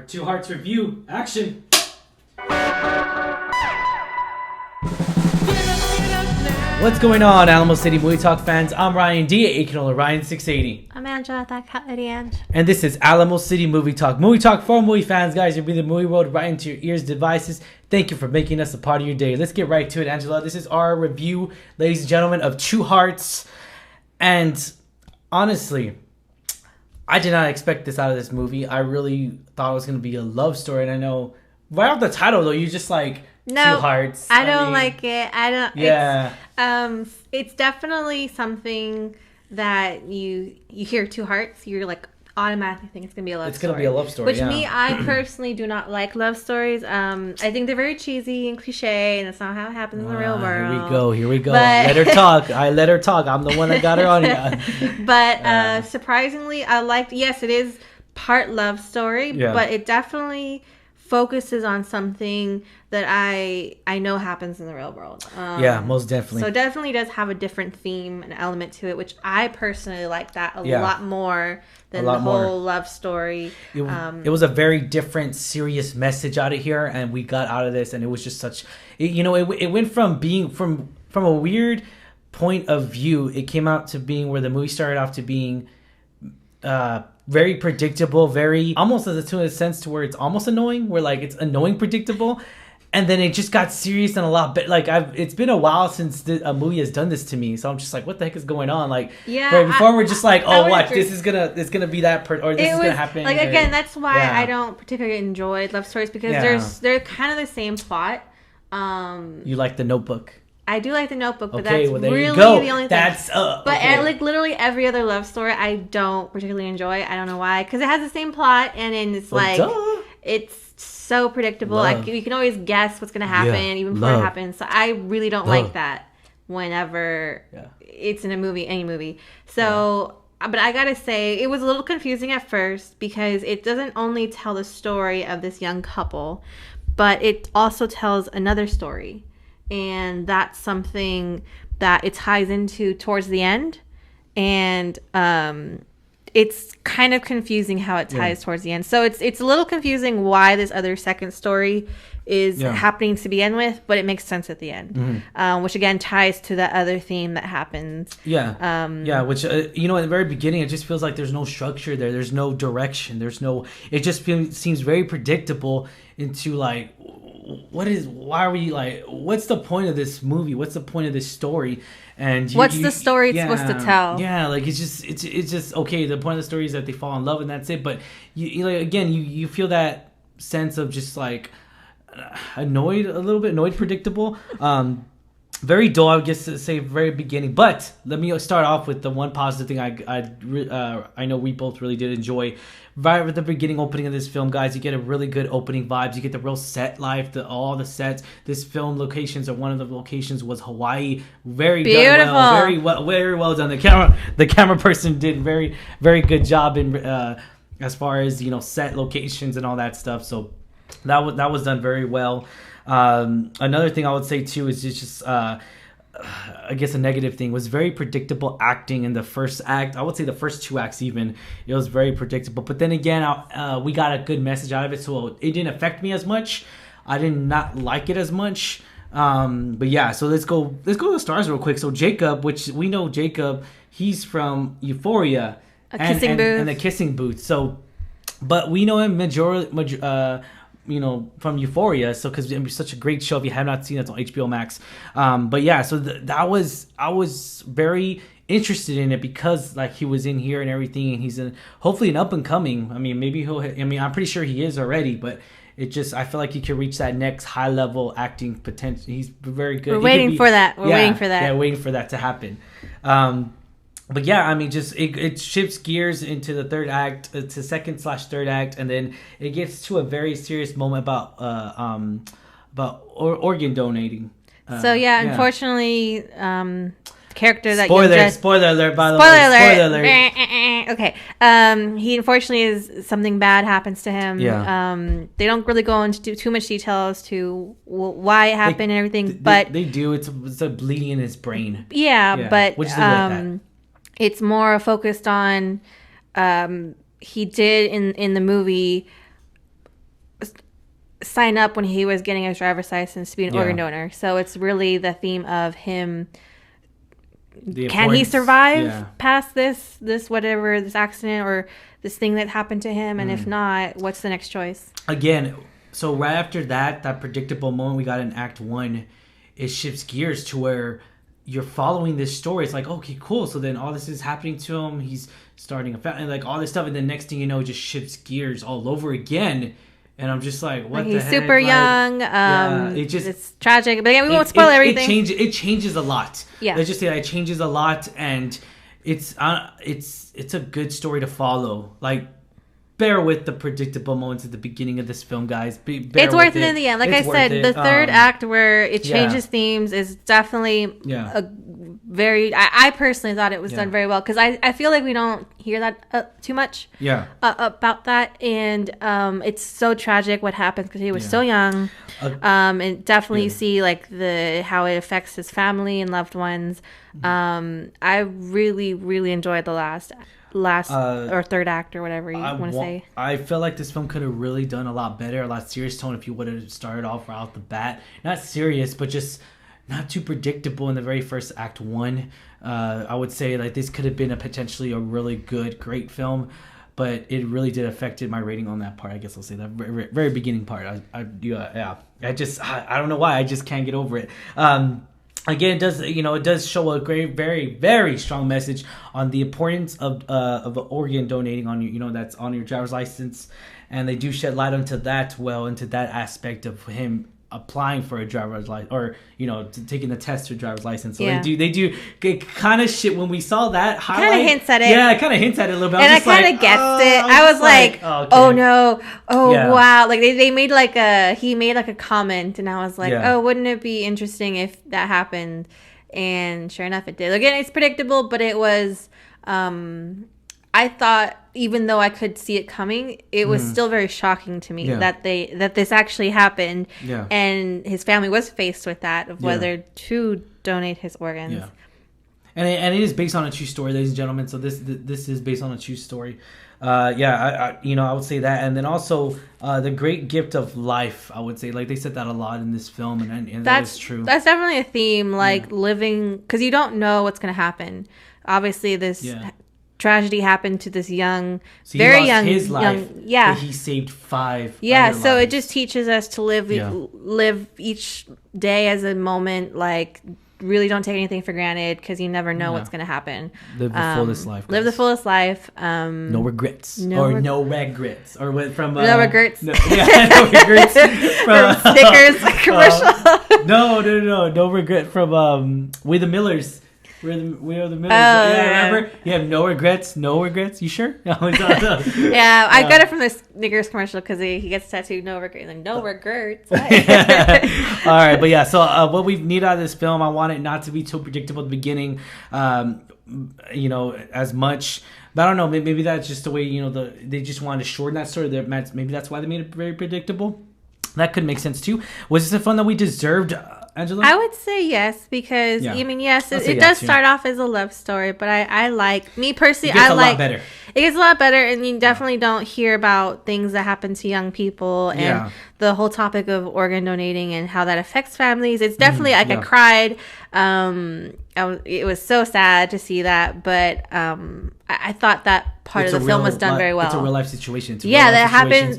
Two Hearts Review, action! What's going on, Alamo City Movie Talk fans? I'm Ryan D, aka Ryan680. I'm Angela, that cat lady Ange. And this is Alamo City Movie Talk. Movie Talk for movie fans, guys. You'll be the movie world right into your ears, devices. Thank you for making us a part of your day. Let's get right to it, Angela. This is our review, ladies and gentlemen, of Two Hearts. And honestly, I did not expect this out of this movie. I really thought it was going to be a love story. And I know, right off the title, though, you just like... No, Two Hearts. I don't like it. I don't. Yeah. It's definitely something that you hear Two Hearts, you're like automatically think it's gonna be a love story. It's gonna be a love story. Which me, I personally do not like love stories. I think they're very cheesy and cliche, and that's not how it happens in the real world. Here we go. Let her talk. I let her talk. I'm the one that got her on here. But surprisingly, I liked. Yes, it is part love story, but it definitely focuses on something that I know happens in the real world. Yeah, most definitely. So it definitely does have a different theme and element to it, which I personally like that a lot more than the whole love story. It was a very different, serious message out of here, and we got out of this, and it was just such... It went from being... From a weird point of view, it came out to being where the movie started off to being... very predictable, very almost to a sense to where it's almost annoying, where like it's annoying predictable, and then it just got serious and a lot better. Like it's been a while since a movie has done this to me, so I'm just like, what the heck is going on? Like, before we're just like, oh, watch, this is gonna be that or this is gonna happen. Like again, that's why I don't particularly enjoy love stories, because they're kind of the same plot. You like The Notebook. I do like The Notebook, but that's really the only thing. Like literally every other love story, I don't particularly enjoy. I don't know why, because it has the same plot, and then it's it's so predictable. Like you can always guess what's gonna happen even before it happens. So I really don't like that whenever it's in any movie. So, but I gotta say, it was a little confusing at first because it doesn't only tell the story of this young couple, but it also tells another story. And that's something that it ties into towards the end. And it's kind of confusing how it ties towards the end. So it's a little confusing why this other second story is happening to begin with, but it makes sense at the end. Which again ties to the other theme that happens. Which at the very beginning, it just feels like there's no structure there. There's no direction. It just seems very predictable into like... why are we like, what's the point of this movie? What's the point of this story? And what's the story it's supposed to tell? Yeah, like it's just okay. The point of the story is that they fall in love and that's it. But you feel that sense of just like annoyed, predictable. Very dull, I guess to say, very beginning. But let me start off with the one positive thing I know we both really did enjoy. Right at the beginning opening of this film, guys, you get a really good opening vibes. You get the real set life, all the sets. This film locations, or one of the locations, was Hawaii. Very beautiful, done well, very well done. The camera person did very, very good job in as far as set locations and all that stuff. So that was done very well. Another thing I would say too is just I guess a negative thing was very predictable acting in the first act. I would say the first two acts even, it was very predictable. But then again, we got a good message out of it, so it didn't affect me as much. I did not like it as much. But yeah, so let's go to the stars real quick. So Jacob, which we know Jacob, he's from Euphoria and the Kissing Booth. So, but we know him from Euphoria, so because it's such a great show. If you have not seen it, it's on HBO Max. But yeah, so I was very interested in it because like he was in here and everything, and he's hopefully an up and coming. I mean, I'm pretty sure he is already, but I feel like he could reach that next high level acting potential. He's very good. We're waiting for that. Yeah, waiting for that to happen. But yeah, I mean, just it shifts gears into the third act, to second/third act, and then it gets to a very serious moment about organ donating. Unfortunately, character that spoiler alert, by the way. Spoiler alert. Okay. He unfortunately is something bad happens to him. They don't really go into too much detail as to why it happened and everything, but they do. It's a bleeding in his brain. But which is like it's more focused on he did in the movie sign up when he was getting his driver's license to be an organ donor. So it's really the theme of him. Can he survive past this whatever, this accident or this thing that happened to him? And if not, what's the next choice? Again, so right after that predictable moment we got in Act 1, it shifts gears to where you're following this story. It's like, okay, cool. So then all this is happening to him. He's starting a family, like all this stuff. And then next thing you know, it just shifts gears all over again. And I'm just like, what the heck? He's super young. It's tragic. But again, we won't spoil everything. It changes a lot. Yeah. Let's just say that it changes a lot. And it's a good story to follow. Like, bear with the predictable moments at the beginning of this film, guys. It's worth it in the end. Like I said, the third act where it changes themes is definitely a very... I personally thought it was done very well, because I feel like we don't hear that too much about that. And it's so tragic what happens because he was so young. And definitely see like how it affects his family and loved ones. I really, really enjoyed the last or third act or whatever you want to say. I feel like this film could have really done a lot better, a lot serious tone if you would have started off right out the bat. Not serious, but just not too predictable in the very first Act 1. I would say like this could have been potentially a really great film, but it really did affected my rating on that part. I guess I'll say that very beginning part. I don't know why, I just can't get over it. Again, it does show a great, very, very strong message on the importance of organ donating on you. That's on your driver's license, and they do shed light into that aspect of him applying for a driver's license, or taking the test for a driver's license. So they do kind of shit. When we saw that highlight, kind of hints at it. Yeah, it kind of hints at it a little bit. And I kind of guessed it. I was like, oh no, wow. Like they made he made like a comment, and I was like, oh, wouldn't it be interesting if that happened? And sure enough, it did. Again, it's predictable, but it was. I thought, even though I could see it coming, it was still very shocking to me that this actually happened, and his family was faced with that of whether to donate his organs. Yeah. And it is based on a true story, ladies and gentlemen. So this is based on a true story. I would say that, and then also the great gift of life. I would say, like, they said that a lot in this film, and that is true. That's definitely a theme, like living, because you don't know what's going to happen. Obviously, this tragedy happened to this young, very young, his life, but he saved 5. Yeah, so lives. It just teaches us to live each day as a moment. Like, really don't take anything for granted, because you never know what's going to happen. Live the fullest life. Live the fullest life. No regrets. No regrets. Or from no regrets. No regrets from Snickers commercial. No regret from We the Millers. We are the Millers. Remember? You have no regrets. You sure? I got it from the Snickers commercial, because he gets tattooed no regrets. Like, no regrets. All right, but so what we need out of this film, I want it not to be too predictable at the beginning, as much. But I don't know, maybe that's just the way, they just wanted to shorten that story. Maybe that's why they made it very predictable. That could make sense too. Was this a film that we deserved, Angela? I would say yes, because it does start off as a love story, but I like, me personally, it gets a lot better, and you definitely don't hear about things that happen to young people, and the whole topic of organ donating and how that affects families. It's definitely I cried. It was so sad to see that, but I thought that part of the film was done very well. It's a real life situation. That happens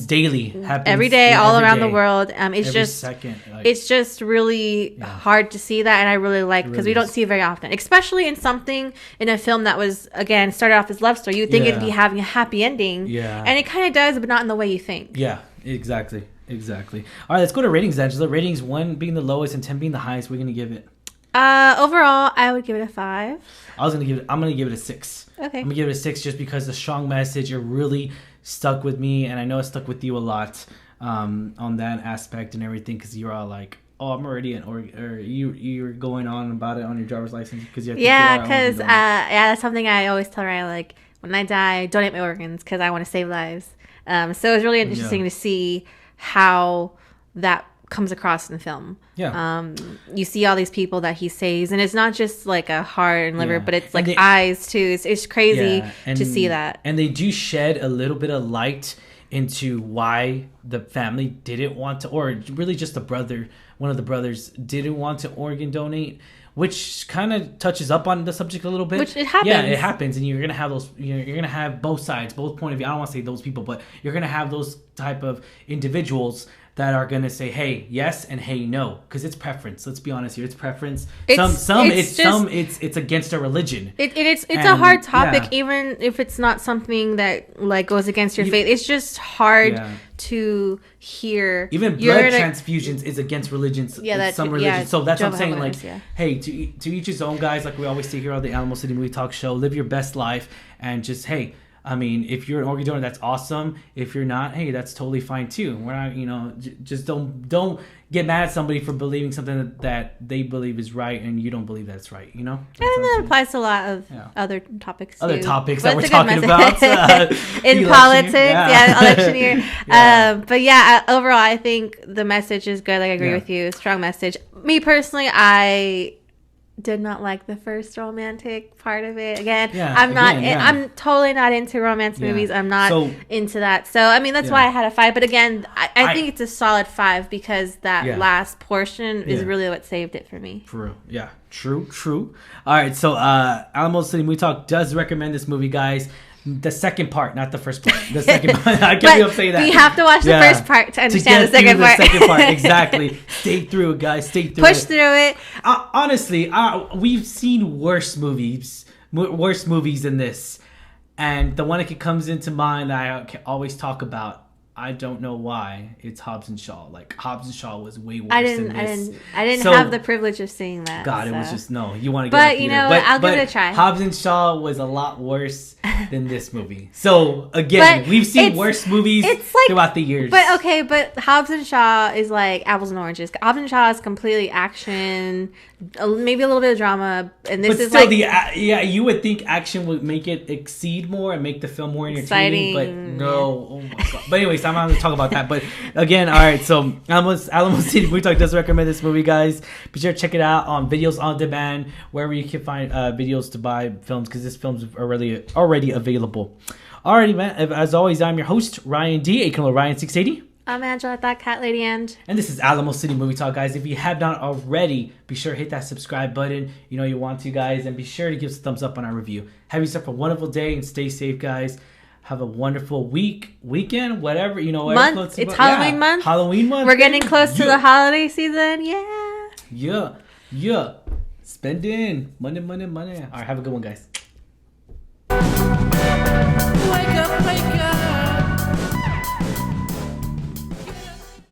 daily. Every day, all around the world. It's just really hard to see that, and I really like, because we don't see it very often, especially in a film that was, again, started off as love story. You'd think it'd be having a happy ending, and it kind of does, but not in the way you think. Yeah, exactly. All right, let's go to ratings, Angela. Ratings, 1 being the lowest and 10 being the highest. We're gonna give it. Overall, I would give it a 5. I'm gonna give it a 6. Okay. I'm gonna give it a 6 just because the strong message, it really stuck with me, and I know it stuck with you a lot on that aspect and everything, because you're all like, oh, I'm already or you're going on about it on your driver's license because because that's something I always tell Ryan, like, when I die, donate my organs, because I want to save lives. So it's really interesting to see how that comes across in the film. You see all these people that he saves, and it's not just like a heart and liver, but it's like eyes too. It's crazy to see that. And they do shed a little bit of light into why the family didn't want to, or really just one of the brothers didn't want to organ donate, which kind of touches up on the subject a little bit. Which it happens. Yeah, it happens, and you're gonna have those. You're gonna have both sides, both point of view. I don't want to say those people, but you're gonna have those type of individuals that are gonna say, "Hey, yes," and "Hey, no," because it's preference. Let's be honest here, it's preference. It's against our religion. It's a hard topic, even if it's not something that like goes against your faith. It's just hard to hear. Even blood transfusions is against religions. Yeah, some religions. Yeah, so that's what I'm saying. Like, hey, to each his own, guys. Like we always say here on the Alamo City Movie Talk show, live your best life, and just hey. I mean, if you're an organ donor, that's awesome. If you're not, hey, that's totally fine too. We're not, just don't get mad at somebody for believing something that they believe is right and you don't believe that's right. And that applies to a lot of other topics too. Other topics that we're talking about in politics, election year. But overall, I think the message is good. Like I agree with you, strong message. Me personally, I did not like the first romantic part of it. I'm totally not into romance movies. I'm not into that. So I mean, that's why I had a 5. But again, I think it's a solid 5 because that last portion is really what saved it for me. For real. Yeah. True. All right. So Alamo City Movie Talk does recommend this movie, guys. The second part, not the first part. The second part. I can't be saying that. You have to watch the first part to understand the second part. The second part, exactly. Stay through it, guys. Stay through it. Push through it. Honestly, we've seen worse movies than this. And the one that comes into mind that I always talk about, I don't know why, it's Hobbs and Shaw. Like, Hobbs and Shaw was way worse than this. I didn't have the privilege of seeing that. God, it was just, you want to get it. But, I'll give it a try. Hobbs and Shaw was a lot worse than this movie. So, again, we've seen worse movies throughout the years. But Hobbs and Shaw is like apples and oranges. Hobbs and Shaw is completely action, maybe a little bit of drama. And this is still you would think action would make it exceed more and make the film more entertaining. But no. Oh my God. But anyways, I'm not going to talk about that. But again, all right. So Alamo City Movie Talk does recommend this movie, guys. Be sure to check it out on Videos on Demand, wherever you can find videos to buy films, because this film's already available. Alrighty, man. As always, I'm your host, Ryan D. aka Ryan680. I'm Angela, that cat lady, and this is Alamo City Movie Talk, guys. If you have not already, be sure to hit that subscribe button. You want to, guys, and be sure to give us a thumbs up on our review. Have yourself a wonderful day and stay safe, guys. Have a wonderful weekend, whatever, month. It's Halloween month. Halloween month. We're getting close to the holiday season. Yeah. Spending money. All right, have a good one, guys. Wake up.